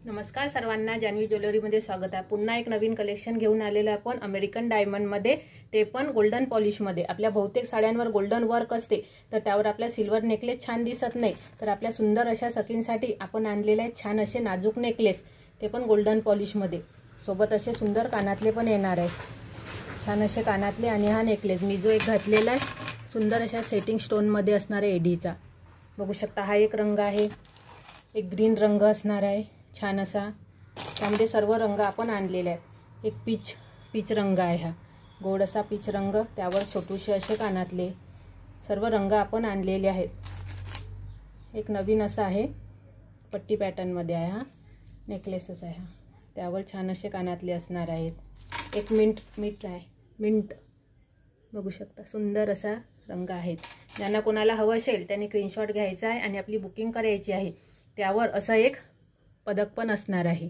नमस्कार सर्वांना, जान्हवी ज्वेलरीमध्ये स्वागत आहे। पुन्हा एक नवीन कलेक्शन घेऊन आलेलं आहे आपण अमेरिकन डायमंडमध्ये, ते पण गोल्डन पॉलिशमध्ये। आपल्या बहुतेक साड्यांवर गोल्डन वर्क असते, तर त्यावर आपल्या सिल्वर नेकलेस छान दिसत नाही, तर आपल्या सुंदर अशा सखींसाठी आपण आणलेले आहेत छान असे नाजूक नेकलेस, ते पण गोल्डन पॉलिशमध्ये। सोबत असे सुंदर कानातले पण येणार आहेत, छान असे कानातले। आणि हा नेकलेस मी जो एक घातलेला आहे सुंदर अशा सेटिंग स्टोनमध्ये असणार आहे एडीचा, बघू शकता। हा एक रंग आहे, एक ग्रीन रंग असणार आहे छान असा, त्यामध्ये सर्व रंग आपण आणलेले आहेत। एक पीच रंग आहे, हा गोड असा पीच रंग, त्यावर छोटूशे असे कानातले, सर्व रंग आपण आणलेले आहेत। एक नवीन असा आहे पट्टी पॅटर्नमध्ये आहे, हा नेकलेसच आहे, हा त्यावर छान असे कानातले असणार आहेत। एक मिंट बघू शकता, सुंदर असा रंग आहे। ज्यांना कोणाला हवं असेल त्यांनी स्क्रीनशॉट घ्यायचा आहे आणि आपली बुकिंग करायची आहे। त्यावर असं एक पदक पण असणार आहे।